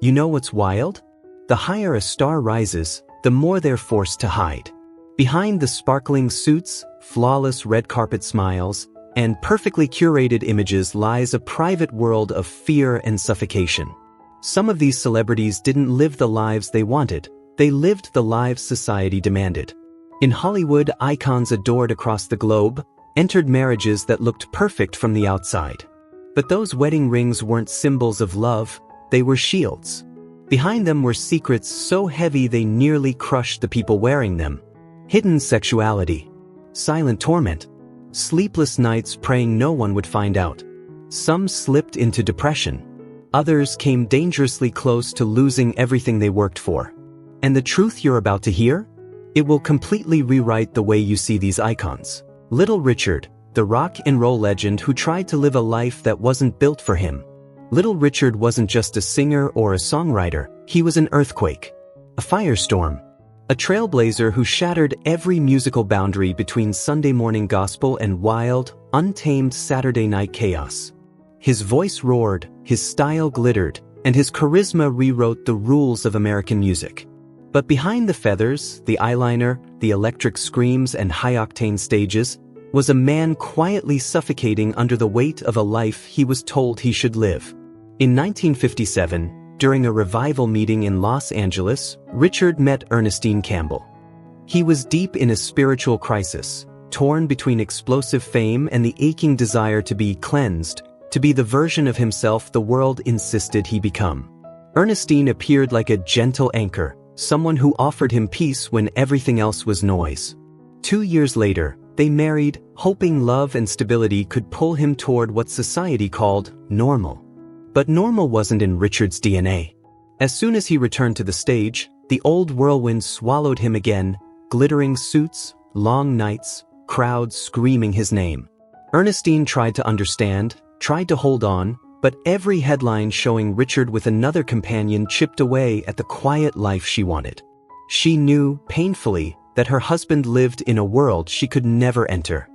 You know what's wild? The higher a star rises, the more they're forced to hide. Behind the sparkling suits, flawless red carpet smiles, and perfectly curated images lies a private world of fear and suffocation. Some of these celebrities didn't live the lives they wanted, they lived the lives society demanded. In Hollywood, icons adored across the globe entered marriages that looked perfect from the outside. But those wedding rings weren't symbols of love, they were shields. Behind them were secrets so heavy they nearly crushed the people wearing them. Hidden sexuality, silent torment, sleepless nights praying no one would find out. Some slipped into depression. Others came dangerously close to losing everything they worked for. And the truth you're about to hear? It will completely rewrite the way you see these icons. Little Richard, the rock and roll legend who tried to live a life that wasn't built for him. Little Richard wasn't just a singer or a songwriter, he was an earthquake, a firestorm, a trailblazer who shattered every musical boundary between Sunday morning gospel and wild, untamed Saturday night chaos. His voice roared, his style glittered, and his charisma rewrote the rules of American music. But behind the feathers, the eyeliner, the electric screams and high-octane stages, was a man quietly suffocating under the weight of a life he was told he should live. In 1957, during a revival meeting in Los Angeles, Richard met Ernestine Campbell. He was deep in a spiritual crisis, torn between explosive fame and the aching desire to be cleansed, to be the version of himself the world insisted he become. Ernestine appeared like a gentle anchor, someone who offered him peace when everything else was noise. 2 years later, they married, hoping love and stability could pull him toward what society called normal. But normal wasn't in Richard's DNA. As soon as he returned to the stage, the old whirlwind swallowed him again, glittering suits, long nights, crowds screaming his name. Ernestine tried to understand, tried to hold on, but every headline showing Richard with another companion chipped away at the quiet life she wanted. She knew, painfully, that her husband lived in a world she could never enter.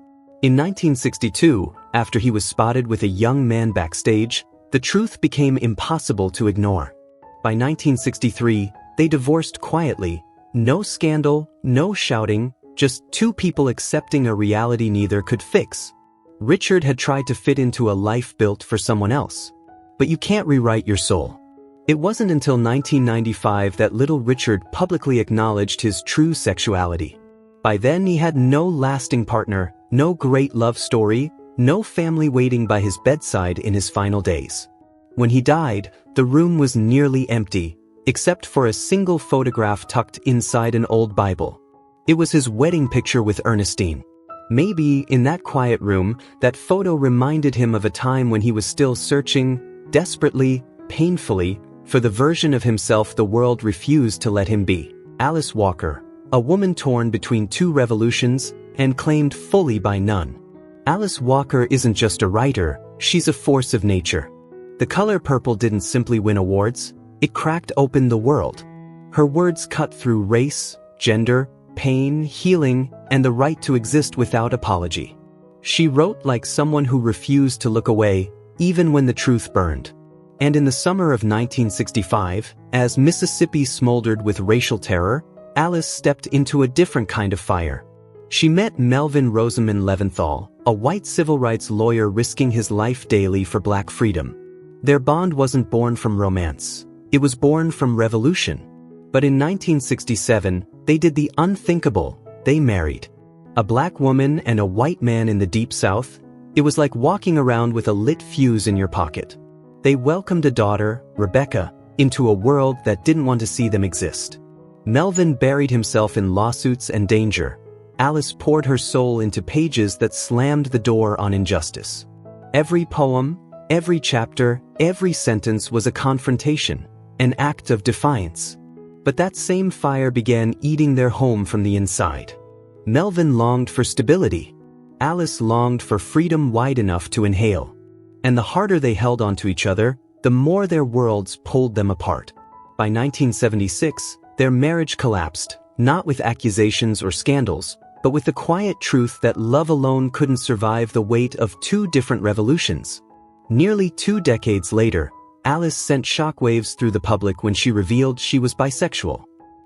In 1962, after he was spotted with a young man backstage, the truth became impossible to ignore. By 1963, they divorced quietly, no scandal, no shouting, just two people accepting a reality neither could fix. Richard had tried to fit into a life built for someone else. But you can't rewrite your soul. It wasn't until 1995 that little Richard publicly acknowledged his true sexuality. By then he had no lasting partner, no great love story, no family waiting by his bedside in his final days. When he died, the room was nearly empty, except for a single photograph tucked inside an old Bible. It was his wedding picture with Ernestine. Maybe, in that quiet room, that photo reminded him of a time when he was still searching, desperately, painfully, for the version of himself the world refused to let him be. Alice Walker, a woman torn between two revolutions and claimed fully by none. Alice Walker isn't just a writer, she's a force of nature. The color purple didn't simply win awards, it cracked open the world. Her words cut through race, gender, pain, healing, and the right to exist without apology. She wrote like someone who refused to look away, even when the truth burned. And in the summer of 1965, as Mississippi smoldered with racial terror, Alice stepped into a different kind of fire. She met Melvin Rosamond Leventhal, a white civil rights lawyer risking his life daily for black freedom. Their bond wasn't born from romance. It was born from revolution. But in 1967, they did the unthinkable. They married. A black woman and a white man in the Deep South. It was like walking around with a lit fuse in your pocket. They welcomed a daughter, Rebecca, into a world that didn't want to see them exist. Melvin buried himself in lawsuits and danger. Alice poured her soul into pages that slammed the door on injustice. Every poem, every chapter, every sentence was a confrontation, an act of defiance. But that same fire began eating their home from the inside. Melvin longed for stability. Alice longed for freedom wide enough to inhale. And the harder they held onto each other, the more their worlds pulled them apart. By 1976, their marriage collapsed, not with accusations or scandals, but with the quiet truth that love alone couldn't survive the weight of two different revolutions. Nearly 2 decades later, Alice sent shockwaves through the public when she revealed she was bisexual.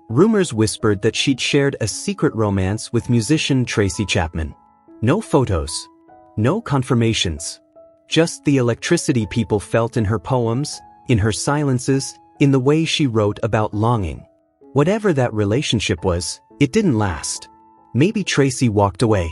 Rumors whispered that she'd shared a secret romance with musician Tracy Chapman. No photos. No confirmations. Just the electricity people felt in her poems, in her silences, in the way she wrote about longing. Whatever that relationship was, it didn't last. Maybe Tracy walked away.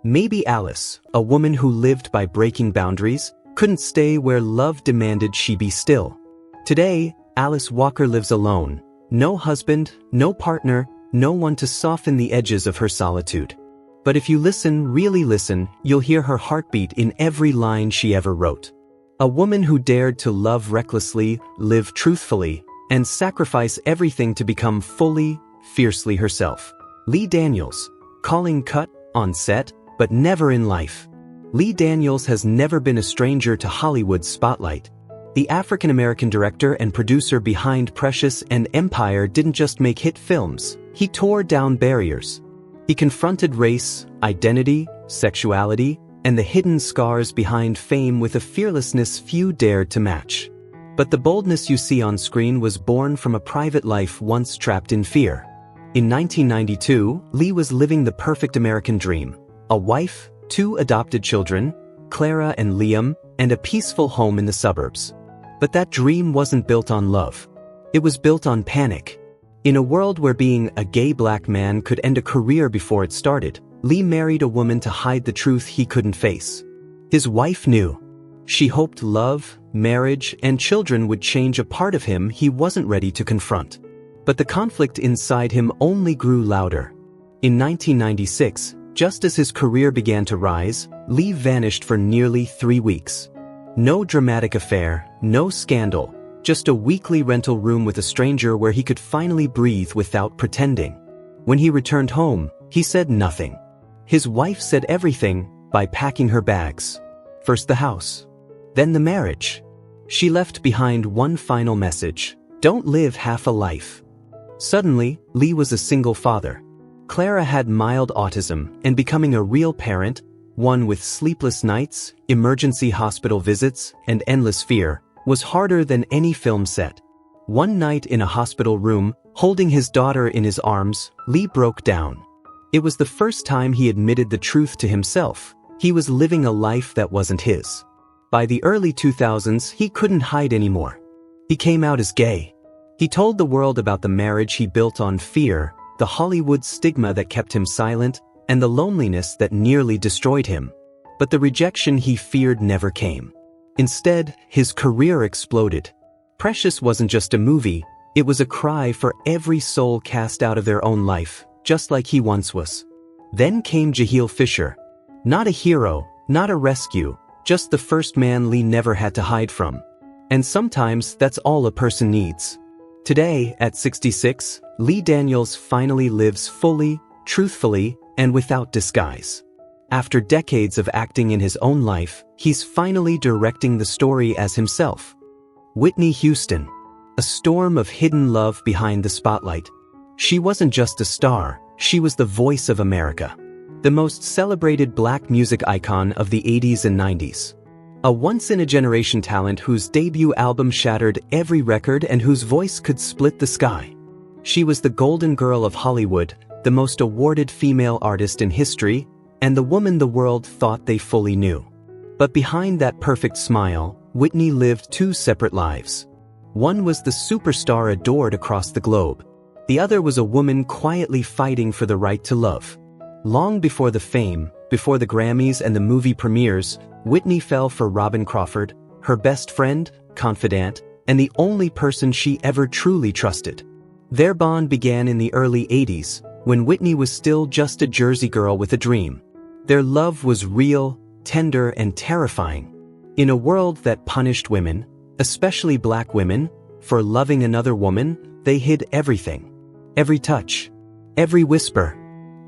Maybe Alice, a woman who lived by breaking boundaries, couldn't stay where love demanded she be still. Today, Alice Walker lives alone. No husband, no partner, no one to soften the edges of her solitude. But if you listen, really listen, you'll hear her heartbeat in every line she ever wrote. A woman who dared to love recklessly, live truthfully, and sacrifice everything to become fully, fiercely herself. Lee Daniels, calling cut, on set, but never in life. Lee Daniels has never been a stranger to Hollywood's spotlight. The African-American director and producer behind Precious and Empire didn't just make hit films, he tore down barriers. He confronted race, identity, sexuality, and the hidden scars behind fame with a fearlessness few dared to match. But the boldness you see on screen was born from a private life once trapped in fear. In 1992, Lee was living the perfect American dream. A wife, 2 adopted children, Clara and Liam, and a peaceful home in the suburbs. But that dream wasn't built on love. It was built on panic. In a world where being a gay black man could end a career before it started, Lee married a woman to hide the truth he couldn't face. His wife knew. She hoped love, marriage, and children would change a part of him he wasn't ready to confront. But the conflict inside him only grew louder. In 1996, just as his career began to rise, Lee vanished for nearly 3 weeks. No dramatic affair, no scandal, just a weekly rental room with a stranger where he could finally breathe without pretending. When he returned home, he said nothing. His wife said everything by packing her bags. First the house, then the marriage. She left behind one final message: don't live half a life. Suddenly, Lee was a single father. Clara had mild autism, and becoming a real parent, one with sleepless nights, emergency hospital visits, and endless fear, was harder than any film set. One night in a hospital room, holding his daughter in his arms, Lee broke down. It was the first time he admitted the truth to himself. He was living a life that wasn't his. By the early 2000s, he couldn't hide anymore. He came out as gay. He told the world about the marriage he built on fear, the Hollywood stigma that kept him silent, and the loneliness that nearly destroyed him. But the rejection he feared never came. Instead, his career exploded. Precious wasn't just a movie, it was a cry for every soul cast out of their own life, just like he once was. Then came Jaheel Fisher. Not a hero, not a rescue, just the first man Lee never had to hide from. And sometimes that's all a person needs. Today, at 66, Lee Daniels finally lives fully, truthfully, and without disguise. After decades of acting in his own life, he's finally directing the story as himself. Whitney Houston. A storm of hidden love behind the spotlight. She wasn't just a star, she was the voice of America. The most celebrated black music icon of the 80s and 90s. A once-in-a-generation talent whose debut album shattered every record and whose voice could split the sky. She was the golden girl of Hollywood, the most awarded female artist in history, and the woman the world thought they fully knew. But behind that perfect smile, Whitney lived 2 separate lives. One was the superstar adored across the globe. The other was a woman quietly fighting for the right to love. Long before the fame, before the Grammys and the movie premieres, Whitney fell for Robin Crawford, her best friend, confidant, and the only person she ever truly trusted. Their bond began in the early 80s, when Whitney was still just a Jersey girl with a dream. Their love was real, tender, and terrifying. In a world that punished women, especially black women, for loving another woman, they hid everything. Every touch, every whisper,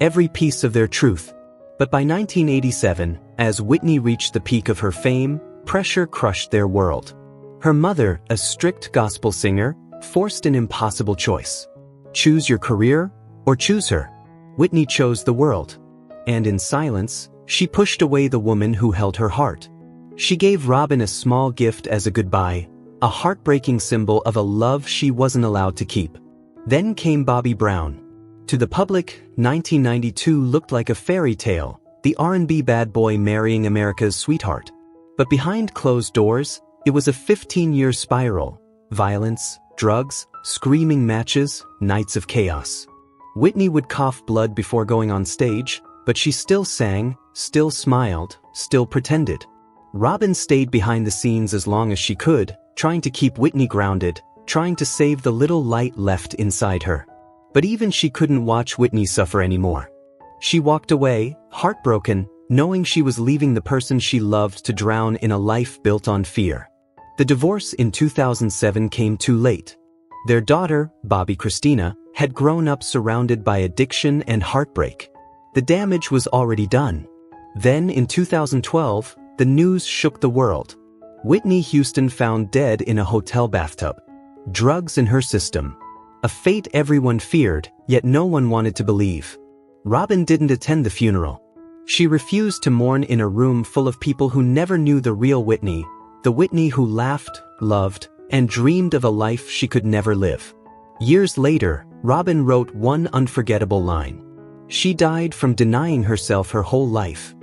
every piece of their truth. But by 1987, as Whitney reached the peak of her fame, pressure crushed their world. Her mother, a strict gospel singer, forced an impossible choice. Choose your career, or choose her. Whitney chose the world. And in silence, she pushed away the woman who held her heart. She gave Robin a small gift as a goodbye, a heartbreaking symbol of a love she wasn't allowed to keep. Then came Bobby Brown. To the public, 1992 looked like a fairy tale, the R&B bad boy marrying America's sweetheart. But behind closed doors, it was a 15-year spiral. Violence, drugs, screaming matches, nights of chaos. Whitney would cough blood before going on stage, but she still sang, still smiled, still pretended. Robin stayed behind the scenes as long as she could, trying to keep Whitney grounded, trying to save the little light left inside her. But even she couldn't watch Whitney suffer anymore. She walked away, heartbroken, knowing she was leaving the person she loved to drown in a life built on fear. The divorce in 2007 came too late. Their daughter, Bobby Christina, had grown up surrounded by addiction and heartbreak. The damage was already done. Then, in 2012, the news shook the world. Whitney Houston found dead in a hotel bathtub. Drugs in her system. A fate everyone feared, yet no one wanted to believe. Robin didn't attend the funeral. She refused to mourn in a room full of people who never knew the real Whitney, the Whitney who laughed, loved, and dreamed of a life she could never live. Years later, Robin wrote one unforgettable line. She died from denying herself her whole life.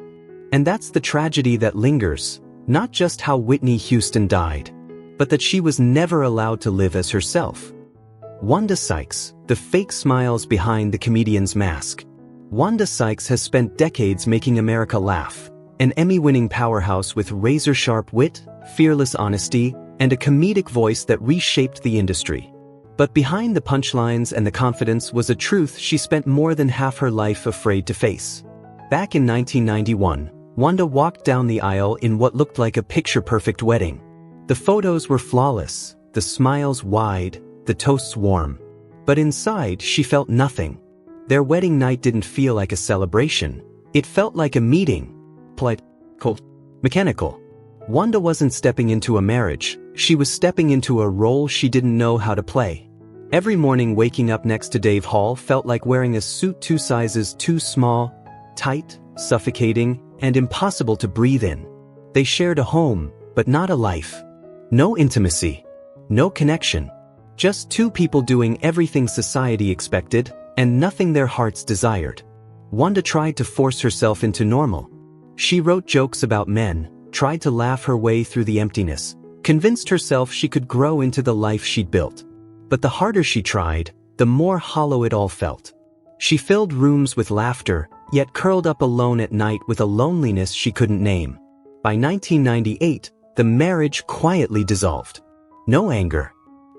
And that's the tragedy that lingers, not just how Whitney Houston died, but that she was never allowed to live as herself. Wanda Sykes, the fake smiles behind the comedian's mask. Wanda Sykes has spent decades making America laugh, an Emmy-winning powerhouse with razor-sharp wit, fearless honesty, and a comedic voice that reshaped the industry. But behind the punchlines and the confidence was a truth she spent more than half her life afraid to face. Back in 1991, Wanda walked down the aisle in what looked like a picture-perfect wedding. The photos were flawless, the smiles wide, the toasts warm. But inside, she felt nothing. Their wedding night didn't feel like a celebration. It felt like a meeting. Polite, cold, mechanical. Wanda wasn't stepping into a marriage, she was stepping into a role she didn't know how to play. Every morning waking up next to Dave Hall felt like wearing a suit 2 sizes too small, tight, suffocating, and impossible to breathe in. They shared a home, but not a life. No intimacy. No connection. Just 2 people doing everything society expected, and nothing their hearts desired. Wanda tried to force herself into normal. She wrote jokes about men, tried to laugh her way through the emptiness, convinced herself she could grow into the life she'd built. But the harder she tried, the more hollow it all felt. She filled rooms with laughter, yet curled up alone at night with a loneliness she couldn't name. By 1998, the marriage quietly dissolved. No anger.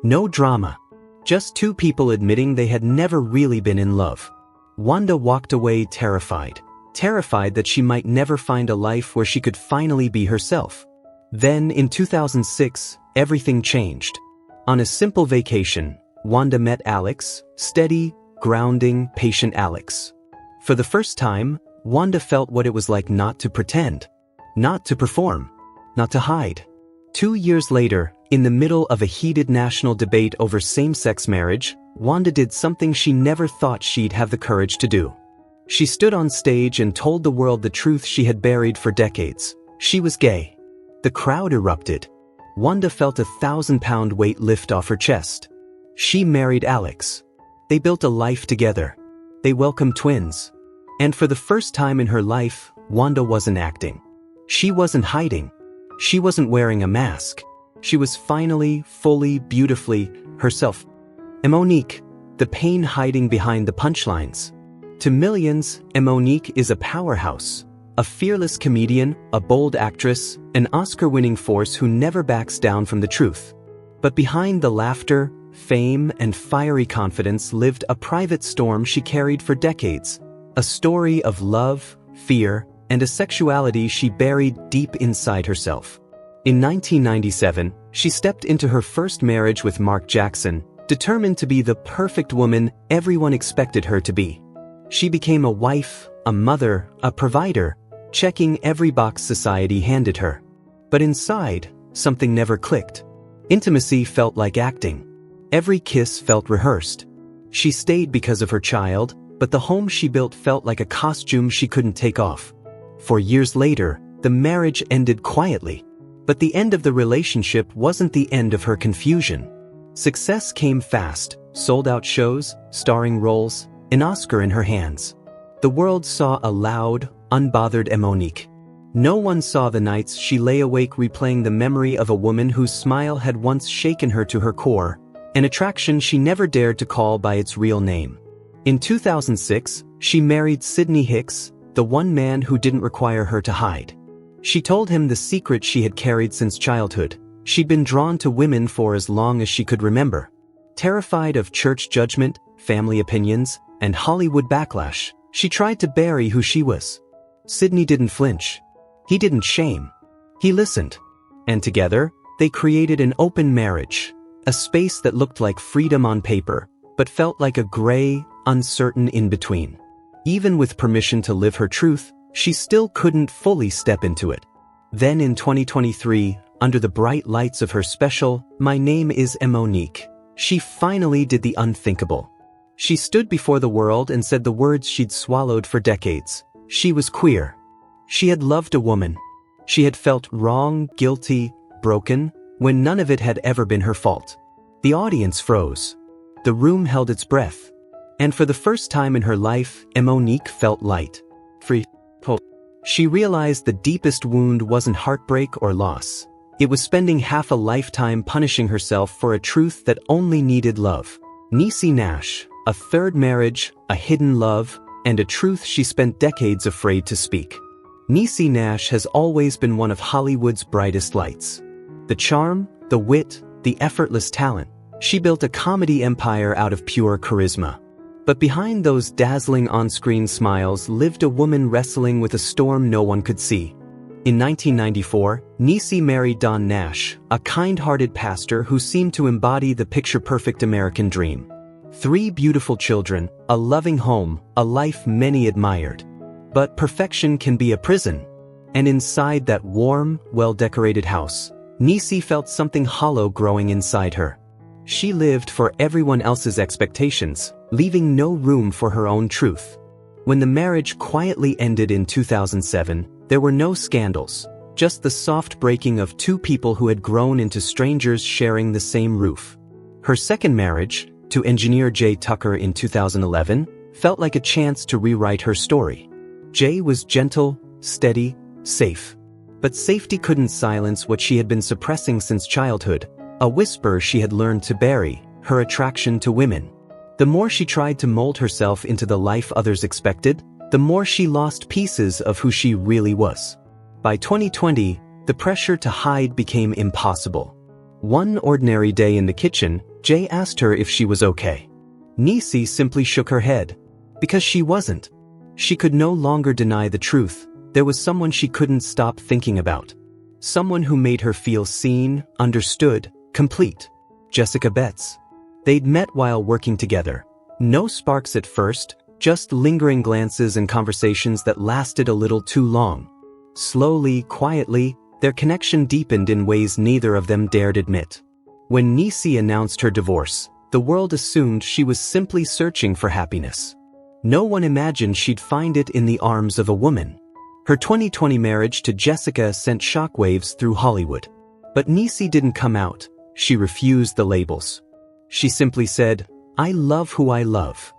No drama. Just 2 people admitting they had never really been in love. Wanda walked away terrified. Terrified that she might never find a life where she could finally be herself. Then, in 2006, everything changed. On a simple vacation, Wanda met Alex, steady, grounding, patient Alex. For the first time, Wanda felt what it was like not to pretend, not to perform, not to hide. 2 years later, in the middle of a heated national debate over same-sex marriage, Wanda did something she never thought she'd have the courage to do. She stood on stage and told the world the truth she had buried for decades. She was gay. The crowd erupted. Wanda felt a 1,000-pound weight lift off her chest. She married Alex. They built a life together. They welcomed twins. And for the first time in her life, Wanda wasn't acting. She wasn't hiding. She wasn't wearing a mask. She was finally, fully, beautifully, herself. Monique, the pain hiding behind the punchlines. To millions, Monique is a powerhouse. A fearless comedian, a bold actress, an Oscar-winning force who never backs down from the truth. But behind the laughter, fame, and fiery confidence lived a private storm she carried for decades. A story of love, fear, and a sexuality she buried deep inside herself. In 1997, she stepped into her first marriage with Mark Jackson, determined to be the perfect woman everyone expected her to be. She became a wife, a mother, a provider, checking every box society handed her. But inside, something never clicked. Intimacy felt like acting. Every kiss felt rehearsed. She stayed because of her child, but the home she built felt like a costume she couldn't take off. For years later, the marriage ended quietly. But the end of the relationship wasn't the end of her confusion. Success came fast, sold-out shows, starring roles, an Oscar in her hands. The world saw a loud, unbothered Monique. No one saw the nights she lay awake replaying the memory of a woman whose smile had once shaken her to her core, an attraction she never dared to call by its real name. In 2006, she married Sidney Hicks, the one man who didn't require her to hide. She told him the secret she had carried since childhood. She'd been drawn to women for as long as she could remember. Terrified of church judgment, family opinions, and Hollywood backlash, she tried to bury who she was. Sidney didn't flinch. He didn't shame. He listened. And together, they created an open marriage, a space that looked like freedom on paper, but felt like a gray, uncertain in-between. Even with permission to live her truth, she still couldn't fully step into it. Then in 2023, under the bright lights of her special, My Name is Monique, she finally did the unthinkable. She stood before the world and said the words she'd swallowed for decades. She was queer. She had loved a woman. She had felt wrong, guilty, broken, when none of it had ever been her fault. The audience froze. The room held its breath. And for the first time in her life, Monique felt light. Free. She realized the deepest wound wasn't heartbreak or loss. It was spending half a lifetime punishing herself for a truth that only needed love. Niecy Nash, a third marriage, a hidden love, and a truth she spent decades afraid to speak. Niecy Nash has always been one of Hollywood's brightest lights. The charm, the wit, the effortless talent. She built a comedy empire out of pure charisma. But behind those dazzling on-screen smiles lived a woman wrestling with a storm no one could see. In 1994, Niecy married Don Nash, a kind-hearted pastor who seemed to embody the picture-perfect American dream. 3 beautiful children, a loving home, a life many admired. But perfection can be a prison. And inside that warm, well-decorated house, Niecy felt something hollow growing inside her. She lived for everyone else's expectations, leaving no room for her own truth. When the marriage quietly ended in 2007, there were no scandals, just the soft breaking of 2 people who had grown into strangers sharing the same roof. Her second marriage, to engineer Jay Tucker in 2011, felt like a chance to rewrite her story. Jay was gentle, steady, safe. But safety couldn't silence what she had been suppressing since childhood, a whisper she had learned to bury, her attraction to women. The more she tried to mold herself into the life others expected, the more she lost pieces of who she really was. By 2020, the pressure to hide became impossible. One ordinary day in the kitchen, Jay asked her if she was okay. Niecy simply shook her head. Because she wasn't. She could no longer deny the truth. There was someone she couldn't stop thinking about. Someone who made her feel seen, understood, complete. Jessica Betts. They'd met while working together. No sparks at first, just lingering glances and conversations that lasted a little too long. Slowly, quietly, their connection deepened in ways neither of them dared admit. When Niecy announced her divorce, the world assumed she was simply searching for happiness. No one imagined she'd find it in the arms of a woman. Her 2020 marriage to Jessica sent shockwaves through Hollywood. But Niecy didn't come out. She refused the labels. She simply said, "I love who I love."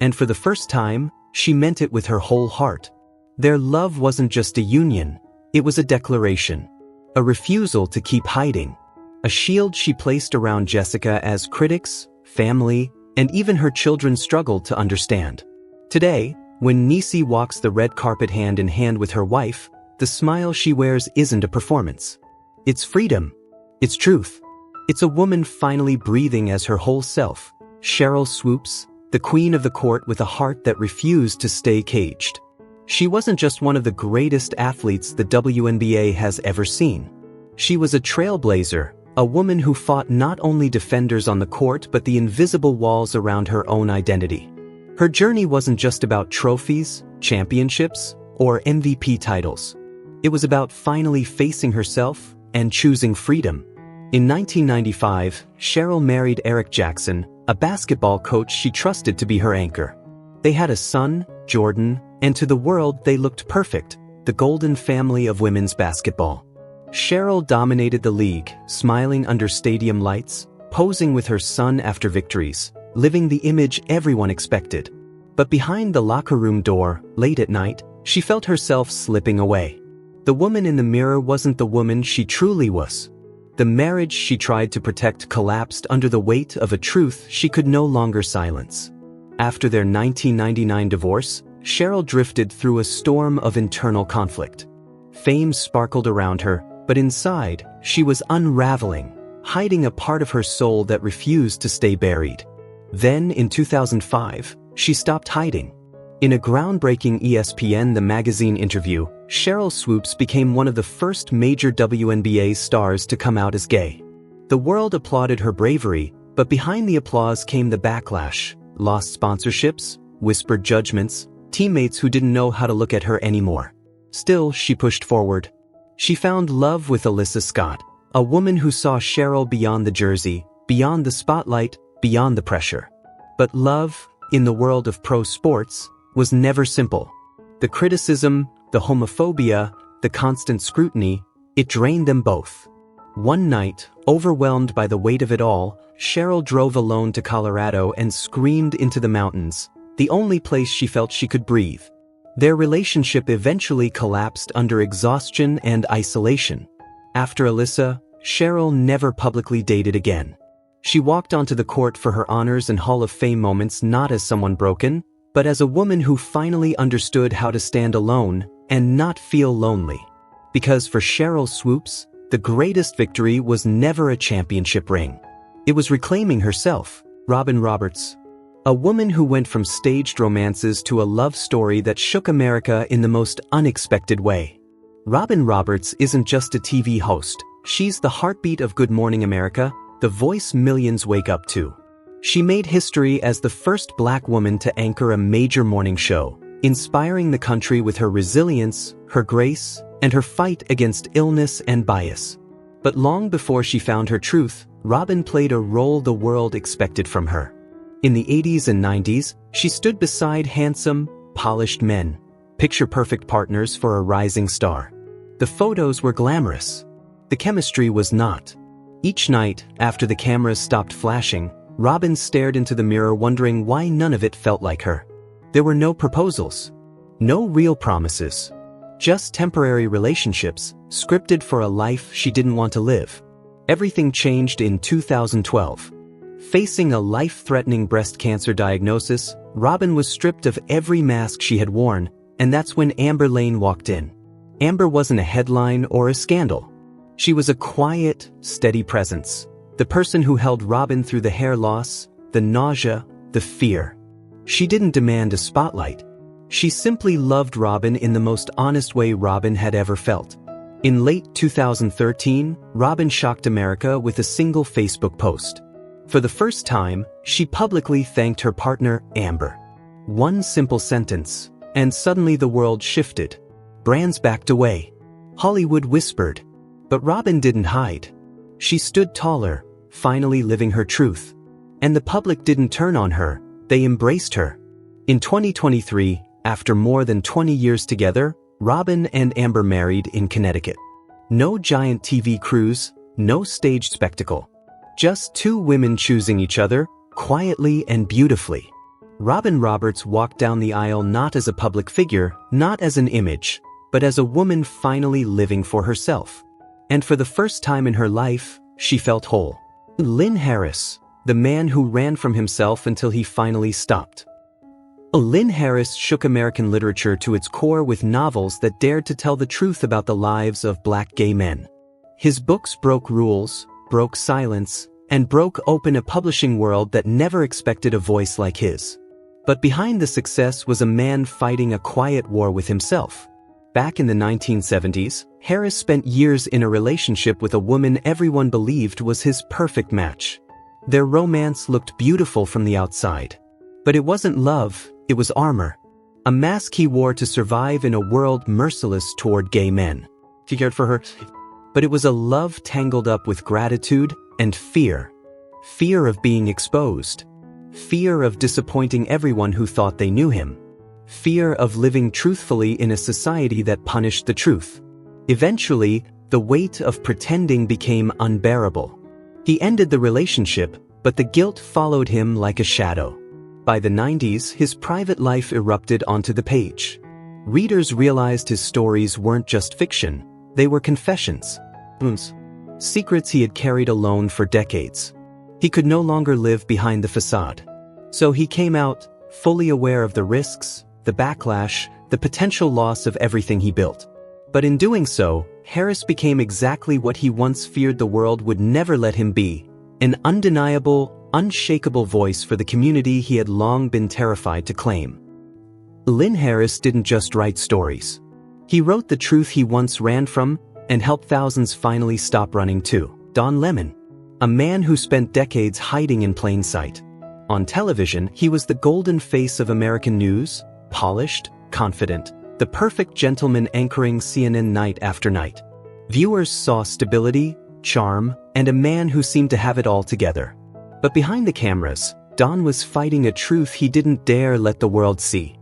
And for the first time, she meant it with her whole heart. Their love wasn't just a union, it was a declaration. A refusal to keep hiding. A shield she placed around Jessica as critics, family, and even her children struggled to understand. Today, when Niecy walks the red carpet hand in hand with her wife, the smile she wears isn't a performance. It's freedom. It's truth. It's a woman finally breathing as her whole self. Cheryl Swoops, the queen of the court with a heart that refused to stay caged. She wasn't just one of the greatest athletes the WNBA has ever seen. She was a trailblazer, a woman who fought not only defenders on the court but the invisible walls around her own identity. Her journey wasn't just about trophies, championships, or MVP titles. It was about finally facing herself and choosing freedom. In 1995, Cheryl married Eric Jackson, a basketball coach she trusted to be her anchor. They had a son, Jordan, and to the world they looked perfect, the golden family of women's basketball. Cheryl dominated the league, smiling under stadium lights, posing with her son after victories, living the image everyone expected. But behind the locker room door, late at night, she felt herself slipping away. The woman in the mirror wasn't the woman she truly was. The marriage she tried to protect collapsed under the weight of a truth she could no longer silence. After their 1999 divorce, Cheryl drifted through a storm of internal conflict. Fame sparkled around her, but inside, she was unraveling, hiding a part of her soul that refused to stay buried. Then, in 2005, she stopped hiding. In a groundbreaking ESPN The Magazine interview, Cheryl Swoops became one of the first major WNBA stars to come out as gay. The world applauded her bravery, but behind the applause came the backlash: lost sponsorships, whispered judgments, teammates who didn't know how to look at her anymore. Still, she pushed forward. She found love with Alyssa Scott, a woman who saw Cheryl beyond the jersey, beyond the spotlight, beyond the pressure. But love, in the world of pro sports, was never simple. The criticism, the homophobia, the constant scrutiny, it drained them both. One night, overwhelmed by the weight of it all, Cheryl drove alone to Colorado and screamed into the mountains, the only place she felt she could breathe. Their relationship eventually collapsed under exhaustion and isolation. After Alyssa, Cheryl never publicly dated again. She walked onto the court for her honors and Hall of Fame moments not as someone broken, but as a woman who finally understood how to stand alone and not feel lonely. Because for Cheryl Swoops, the greatest victory was never a championship ring. It was reclaiming herself. Robin Roberts, a woman who went from staged romances to a love story that shook America in the most unexpected way. Robin Roberts isn't just a TV host, she's the heartbeat of Good Morning America, the voice millions wake up to. She made history as the first Black woman to anchor a major morning show, inspiring the country with her resilience, her grace, and her fight against illness and bias. But long before she found her truth, Robin played a role the world expected from her. In the 80s and 90s, she stood beside handsome, polished men, picture-perfect partners for a rising star. The photos were glamorous. The chemistry was not. Each night, after the cameras stopped flashing, Robin stared into the mirror wondering why none of it felt like her. There were no proposals. No real promises. Just temporary relationships, scripted for a life she didn't want to live. Everything changed in 2012. Facing a life-threatening breast cancer diagnosis, Robin was stripped of every mask she had worn, and that's when Amber Lane walked in. Amber wasn't a headline or a scandal. She was a quiet, steady presence. The person who held Robin through the hair loss, the nausea, the fear. She didn't demand a spotlight. She simply loved Robin in the most honest way Robin had ever felt. In late 2013, Robin shocked America with a single Facebook post. For the first time, she publicly thanked her partner, Amber. One simple sentence, and suddenly the world shifted. Brands backed away. Hollywood whispered. But Robin didn't hide. She stood taller, finally living her truth. And the public didn't turn on her, they embraced her. In 2023, after more than 20 years together, Robin and Amber married in Connecticut. No giant TV cruise, no staged spectacle. Just two women choosing each other, quietly and beautifully. Robin Roberts walked down the aisle not as a public figure, not as an image, but as a woman finally living for herself. And for the first time in her life, she felt whole. Lynn Harris, the man who ran from himself until he finally stopped. Lynn Harris shook American literature to its core with novels that dared to tell the truth about the lives of Black gay men. His books broke rules, broke silence, and broke open a publishing world that never expected a voice like his. But behind the success was a man fighting a quiet war with himself. Back in the 1970s, Harris spent years in a relationship with a woman everyone believed was his perfect match. Their romance looked beautiful from the outside. But it wasn't love, it was armor. A mask he wore to survive in a world merciless toward gay men. He cared for her. But it was a love tangled up with gratitude and fear. Fear of being exposed. Fear of disappointing everyone who thought they knew him. Fear of living truthfully in a society that punished the truth. Eventually, the weight of pretending became unbearable. He ended the relationship, but the guilt followed him like a shadow. By the 90s, his private life erupted onto the page. Readers realized his stories weren't just fiction, they were confessions. Secrets he had carried alone for decades. He could no longer live behind the facade. So he came out, fully aware of the risks, the backlash, the potential loss of everything he built. But in doing so, Harris became exactly what he once feared the world would never let him be: an undeniable, unshakable voice for the community he had long been terrified to claim. Lynn Harris didn't just write stories. He wrote the truth he once ran from and helped thousands finally stop running too. Don Lemon, a man who spent decades hiding in plain sight. On television, he was the golden face of American news, polished, confident, the perfect gentleman anchoring CNN night after night. Viewers saw stability, charm, and a man who seemed to have it all together. But behind the cameras, Don was fighting a truth he didn't dare let the world see.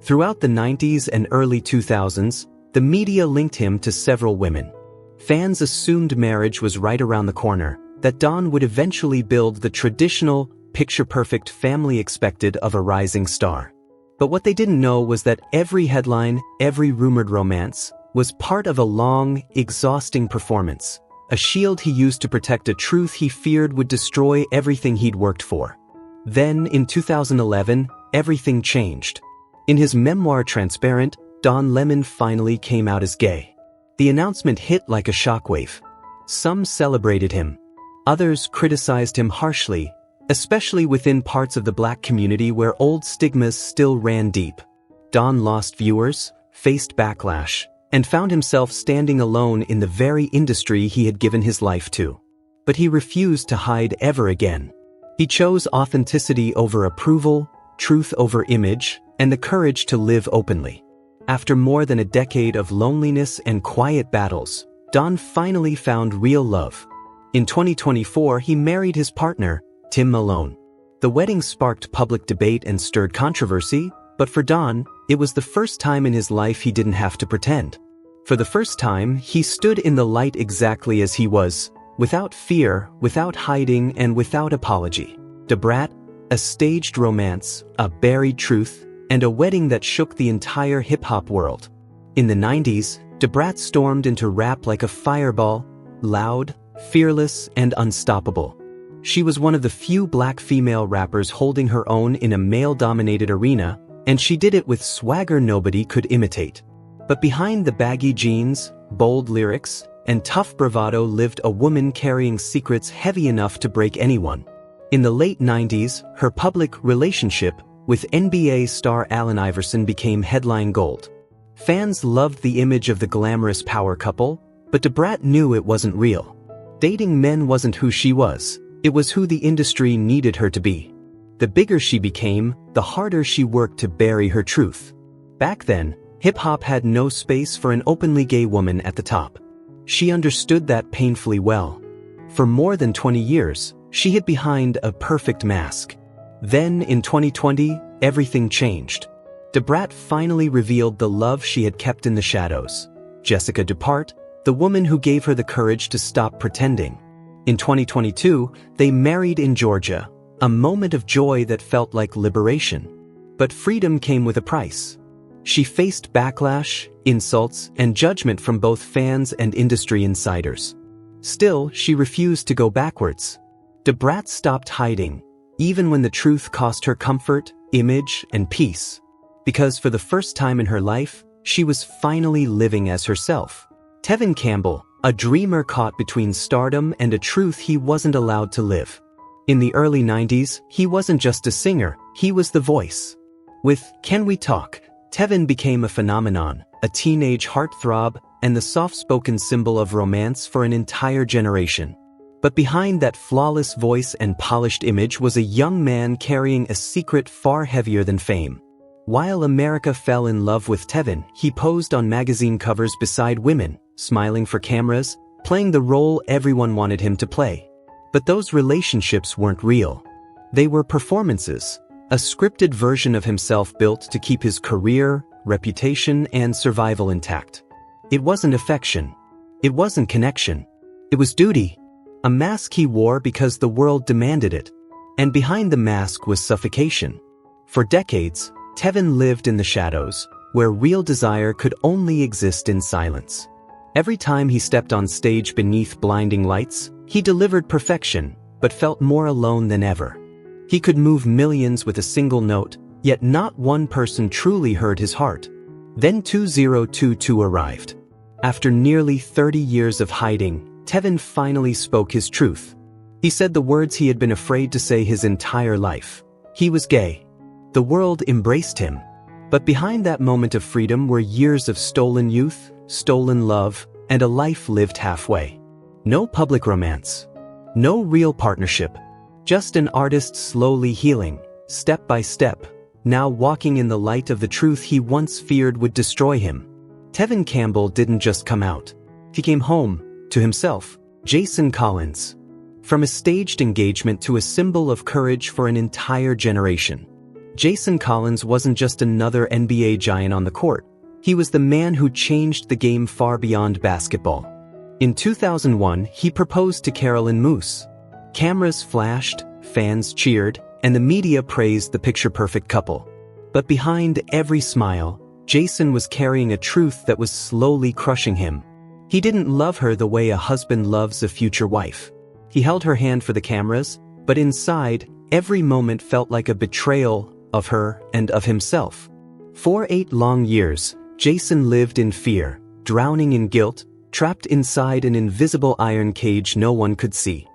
Throughout the 90s and early 2000s, the media linked him to several women. Fans assumed marriage was right around the corner, that Don would eventually build the traditional, picture-perfect family expected of a rising star. But what they didn't know was that every headline, every rumored romance, was part of a long, exhausting performance, a shield he used to protect a truth he feared would destroy everything he'd worked for. Then, in 2011, everything changed. In his memoir Transparent, Don Lemon finally came out as gay. The announcement hit like a shockwave. Some celebrated him. Others criticized him harshly, especially within parts of the Black community where old stigmas still ran deep. Don lost viewers, faced backlash, and found himself standing alone in the very industry he had given his life to. But he refused to hide ever again. He chose authenticity over approval, truth over image, and the courage to live openly. After more than a decade of loneliness and quiet battles, Don finally found real love. In 2024, he married his partner, Tim Malone. The wedding sparked public debate and stirred controversy, but for Don, it was the first time in his life he didn't have to pretend. For the first time, he stood in the light exactly as he was, without fear, without hiding, and without apology. Da Brat, a staged romance, a buried truth, and a wedding that shook the entire hip-hop world. In the 90s, Da Brat stormed into rap like a fireball, loud, fearless, and unstoppable. She was one of the few Black female rappers holding her own in a male-dominated arena, and she did it with swagger nobody could imitate. But behind the baggy jeans, bold lyrics, and tough bravado lived a woman carrying secrets heavy enough to break anyone. In the late 90s, her public relationship with NBA star Allen Iverson became headline gold. Fans loved the image of the glamorous power couple, but Da Brat knew it wasn't real. Dating men wasn't who she was, it was who the industry needed her to be. The bigger she became, the harder she worked to bury her truth. Back then, hip-hop had no space for an openly gay woman at the top. She understood that painfully well. For more than 20 years, she hid behind a perfect mask. Then, in 2020, everything changed. Da Brat finally revealed the love she had kept in the shadows. Jessica Dupart, the woman who gave her the courage to stop pretending. In 2022, they married in Georgia, a moment of joy that felt like liberation. But freedom came with a price. She faced backlash, insults, and judgment from both fans and industry insiders. Still, she refused to go backwards. Da Brat stopped hiding, even when the truth cost her comfort, image, and peace. Because for the first time in her life, she was finally living as herself. Tevin Campbell, a dreamer caught between stardom and a truth he wasn't allowed to live. In the early 90s, he wasn't just a singer, he was the voice. With Can We Talk, Tevin became a phenomenon, a teenage heartthrob, and the soft-spoken symbol of romance for an entire generation. But behind that flawless voice and polished image was a young man carrying a secret far heavier than fame. While America fell in love with Tevin, he posed on magazine covers beside women, smiling for cameras, playing the role everyone wanted him to play. But those relationships weren't real. They were performances, a scripted version of himself built to keep his career, reputation, and survival intact. It wasn't affection. It wasn't connection. It was duty. A mask he wore because the world demanded it. And behind the mask was suffocation. For decades, Tevin lived in the shadows, where real desire could only exist in silence. Every time he stepped on stage beneath blinding lights, he delivered perfection, but felt more alone than ever. He could move millions with a single note, yet not one person truly heard his heart. Then 2022 arrived. After nearly 30 years of hiding, Tevin finally spoke his truth. He said the words he had been afraid to say his entire life. He was gay. The world embraced him. But behind that moment of freedom were years of stolen youth, stolen love, and a life lived halfway. No public romance. No real partnership. Just an artist slowly healing, step by step, now walking in the light of the truth he once feared would destroy him. Tevin Campbell didn't just come out. He came home, to himself, Jason Collins. From a staged engagement to a symbol of courage for an entire generation. Jason Collins wasn't just another NBA giant on the court. He was the man who changed the game far beyond basketball. In 2001, he proposed to Carolyn Moose. Cameras flashed, fans cheered, and the media praised the picture-perfect couple. But behind every smile, Jason was carrying a truth that was slowly crushing him. He didn't love her the way a husband loves a future wife. He held her hand for the cameras, but inside, every moment felt like a betrayal of her and of himself. For 8 long years, Jason lived in fear, drowning in guilt, trapped inside an invisible iron cage no one could see.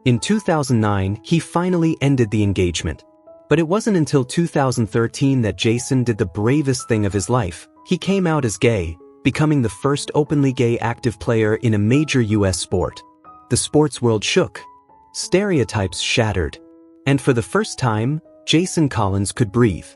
In 2009, he finally ended the engagement. But it wasn't until 2013 that Jason did the bravest thing of his life. He came out as gay, becoming the first openly gay active player in a major US sport. The sports world shook. Stereotypes shattered. And for the first time, Jason Collins could breathe.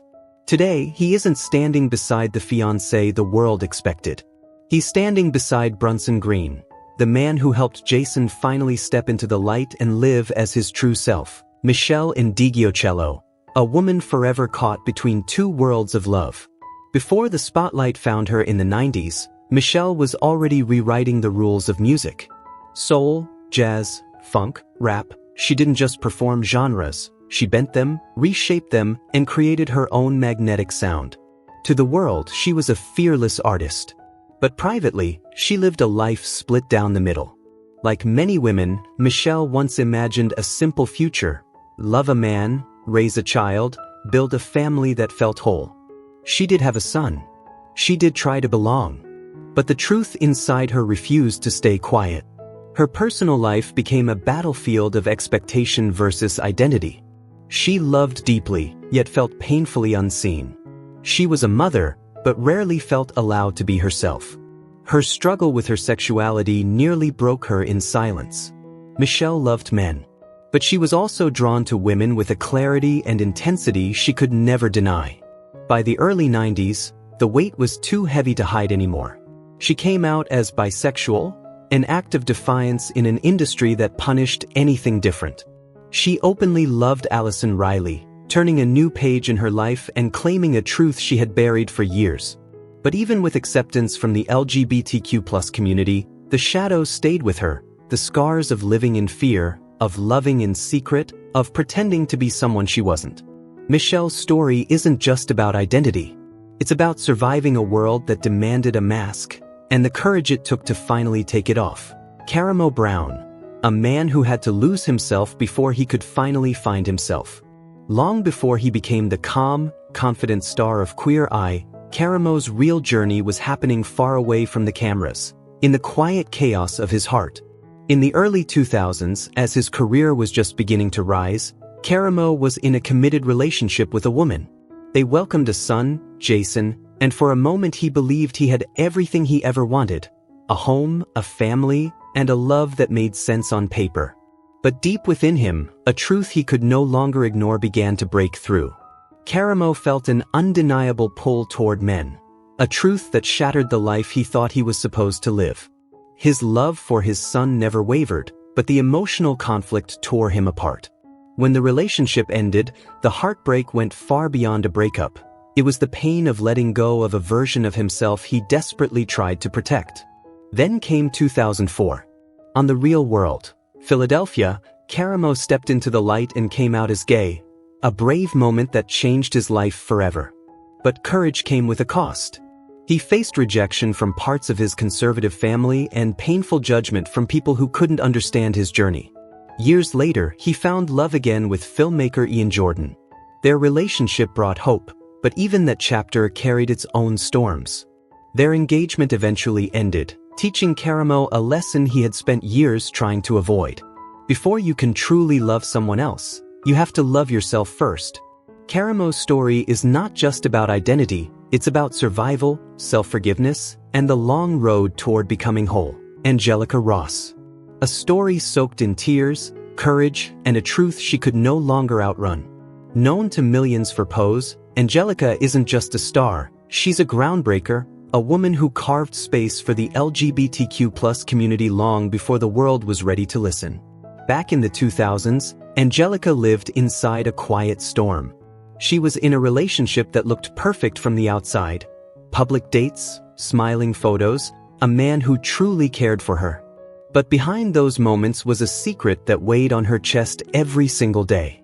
Today, he isn't standing beside the fiancé the world expected. He's standing beside Brunson Green, the man who helped Jason finally step into the light and live as his true self. Michelle Indigiocello, a woman forever caught between 2 worlds of love. Before the spotlight found her in the 90s, Michelle was already rewriting the rules of music. Soul, jazz, funk, rap, she didn't just perform genres, she bent them, reshaped them, and created her own magnetic sound. To the world, she was a fearless artist. But privately, she lived a life split down the middle. Like many women, Michelle once imagined a simple future: love a man, raise a child, build a family that felt whole. She did have a son. She did try to belong. But the truth inside her refused to stay quiet. Her personal life became a battlefield of expectation versus identity. She loved deeply, yet felt painfully unseen. She was a mother, but rarely felt allowed to be herself. Her struggle with her sexuality nearly broke her in silence. Michelle loved men. But she was also drawn to women with a clarity and intensity she could never deny. By the early 90s, the weight was too heavy to hide anymore. She came out as bisexual, an act of defiance in an industry that punished anything different. She openly loved Allison Riley, turning a new page in her life and claiming a truth she had buried for years. But even with acceptance from the LGBTQ+ community, the shadows stayed with her, the scars of living in fear, of loving in secret, of pretending to be someone she wasn't. Michelle's story isn't just about identity. It's about surviving a world that demanded a mask, and the courage it took to finally take it off. Karamo Brown, a man who had to lose himself before he could finally find himself. Long before he became the calm, confident star of Queer Eye, Karamo's real journey was happening far away from the cameras, in the quiet chaos of his heart. In the early 2000s, as his career was just beginning to rise, Karamo was in a committed relationship with a woman. They welcomed a son, Jason, and for a moment he believed he had everything he ever wanted: a home, a family, and a love that made sense on paper. But deep within him, a truth he could no longer ignore began to break through. Karamo felt an undeniable pull toward men, a truth that shattered the life he thought he was supposed to live. His love for his son never wavered, but the emotional conflict tore him apart. When the relationship ended, the heartbreak went far beyond a breakup. It was the pain of letting go of a version of himself he desperately tried to protect. Then came 2004. On The Real World, Philadelphia, Karamo stepped into the light and came out as gay, a brave moment that changed his life forever. But courage came with a cost. He faced rejection from parts of his conservative family and painful judgment from people who couldn't understand his journey. Years later, he found love again with filmmaker Ian Jordan. Their relationship brought hope, but even that chapter carried its own storms. Their engagement eventually ended, teaching Karamo a lesson he had spent years trying to avoid. Before you can truly love someone else, you have to love yourself first. Karamo's story is not just about identity, it's about survival, self-forgiveness, and the long road toward becoming whole. Angelica Ross. A story soaked in tears, courage, and a truth she could no longer outrun. Known to millions for Pose, Angelica isn't just a star, she's a groundbreaker, a woman who carved space for the LGBTQ+ community long before the world was ready to listen. Back in the 2000s, Angelica lived inside a quiet storm. She was in a relationship that looked perfect from the outside. Public dates, smiling photos, a man who truly cared for her. But behind those moments was a secret that weighed on her chest every single day.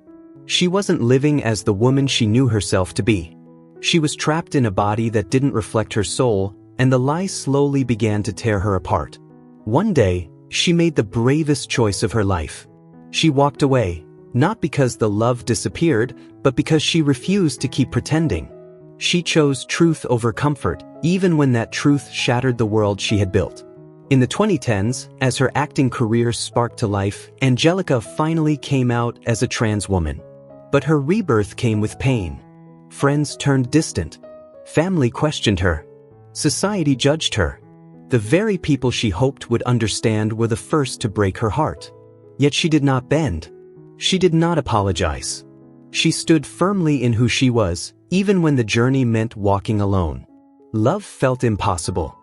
She wasn't living as the woman she knew herself to be. She was trapped in a body that didn't reflect her soul, and the lie slowly began to tear her apart. One day, she made the bravest choice of her life. She walked away, not because the love disappeared, but because she refused to keep pretending. She chose truth over comfort, even when that truth shattered the world she had built. In the 2010s, as her acting career sparked to life, Angelica finally came out as a trans woman. But her rebirth came with pain. Friends turned distant. Family questioned her. Society judged her. The very people she hoped would understand were the first to break her heart. Yet she did not bend. She did not apologize. She stood firmly in who she was, even when the journey meant walking alone. Love felt impossible.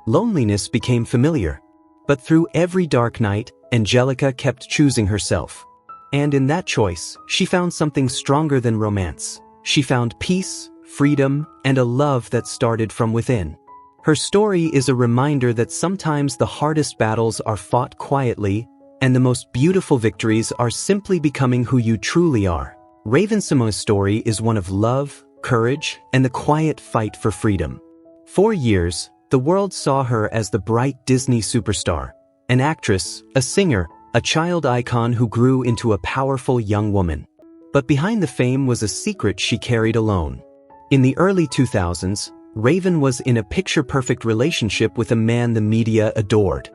Loneliness became familiar. But through every dark night, Angelica kept choosing herself. And in that choice, she found something stronger than romance. She found peace, freedom, and a love that started from within. Her story is a reminder that sometimes the hardest battles are fought quietly, and the most beautiful victories are simply becoming who you truly are. Raven-Symoné's story is one of love, courage, and the quiet fight for freedom. For years, the world saw her as the bright Disney superstar, an actress, a singer, a child icon who grew into a powerful young woman. But behind the fame was a secret she carried alone. In the early 2000s, Raven was in a picture-perfect relationship with a man the media adored.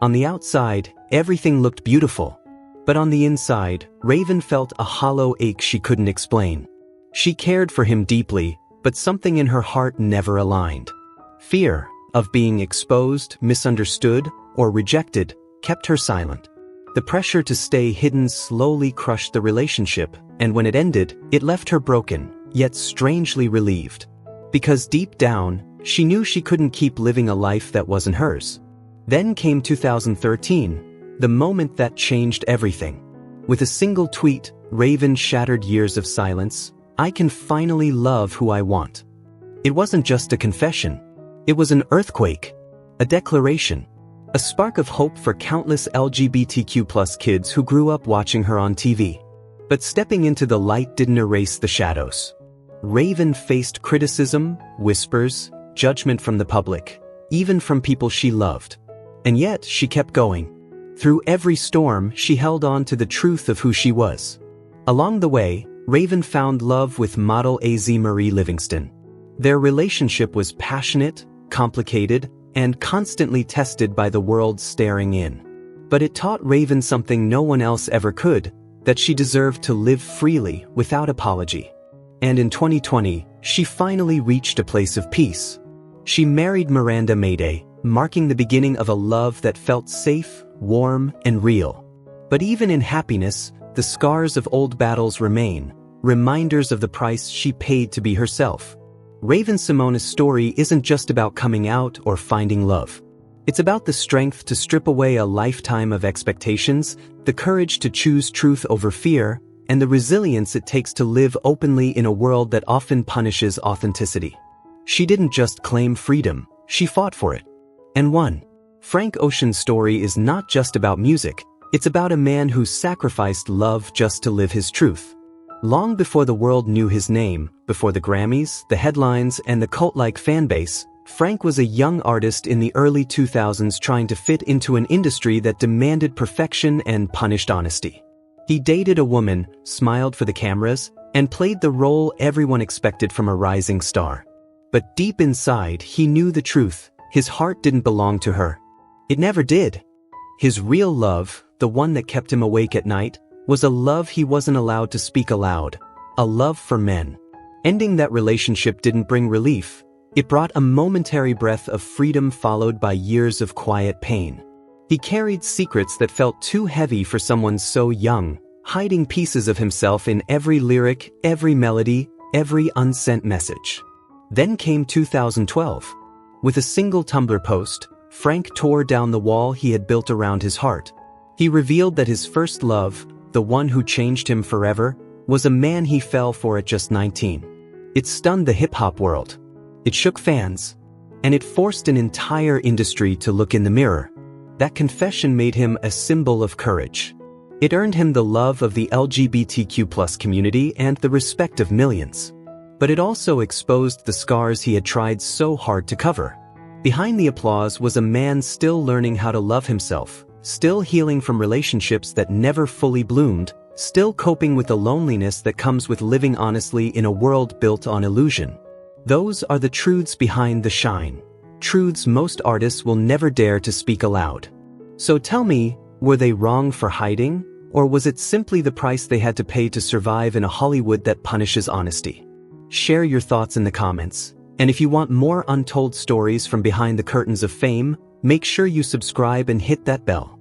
On the outside, everything looked beautiful. But on the inside, Raven felt a hollow ache she couldn't explain. She cared for him deeply, but something in her heart never aligned. Fear of being exposed, misunderstood, or rejected kept her silent. The pressure to stay hidden slowly crushed the relationship, and when it ended, it left her broken, yet strangely relieved. Because deep down, she knew she couldn't keep living a life that wasn't hers. Then came 2013, the moment that changed everything. With a single tweet, Raven shattered years of silence. "I can finally love who I want." It wasn't just a confession. It was an earthquake, a declaration, a spark of hope for countless LGBTQ+ kids who grew up watching her on TV. But stepping into the light didn't erase the shadows. Raven faced criticism, whispers, judgment from the public, even from people she loved. And yet, she kept going. Through every storm, she held on to the truth of who she was. Along the way, Raven found love with model AZ Marie Livingston. Their relationship was passionate, complicated, and constantly tested by the world staring in. But it taught Raven something no one else ever could, that she deserved to live freely, without apology. And in 2020, she finally reached a place of peace. She married Miranda Mayday, marking the beginning of a love that felt safe, warm, and real. But even in happiness, the scars of old battles remain, reminders of the price she paid to be herself. Raven-Symoné's story isn't just about coming out or finding love. It's about the strength to strip away a lifetime of expectations, the courage to choose truth over fear, and the resilience it takes to live openly in a world that often punishes authenticity. She didn't just claim freedom, she fought for it. And won. Frank Ocean's story is not just about music, it's about a man who sacrificed love just to live his truth. Long before the world knew his name, before the Grammys, the headlines, and the cult-like fanbase, Frank was a young artist in the early 2000s trying to fit into an industry that demanded perfection and punished honesty. He dated a woman, smiled for the cameras, and played the role everyone expected from a rising star. But deep inside, he knew the truth. His heart didn't belong to her. It never did. His real love, the one that kept him awake at night, was a love he wasn't allowed to speak aloud, a love for men. Ending that relationship didn't bring relief. It brought a momentary breath of freedom followed by years of quiet pain. He carried secrets that felt too heavy for someone so young, hiding pieces of himself in every lyric, every melody, every unsent message. Then came 2012. With a single Tumblr post, Frank tore down the wall he had built around his heart. He revealed that his first love, the one who changed him forever, was a man he fell for at just 19. It stunned the hip-hop world. It shook fans. And it forced an entire industry to look in the mirror. That confession made him a symbol of courage. It earned him the love of the LGBTQ+ community and the respect of millions. But it also exposed the scars he had tried so hard to cover. Behind the applause was a man still learning how to love himself, still healing from relationships that never fully bloomed, still coping with the loneliness that comes with living honestly in a world built on illusion. Those are the truths behind the shine. Truths most artists will never dare to speak aloud. So tell me, were they wrong for hiding? Or was it simply the price they had to pay to survive in a Hollywood that punishes honesty? Share your thoughts in the comments. And if you want more untold stories from behind the curtains of fame, make sure you subscribe and hit that bell.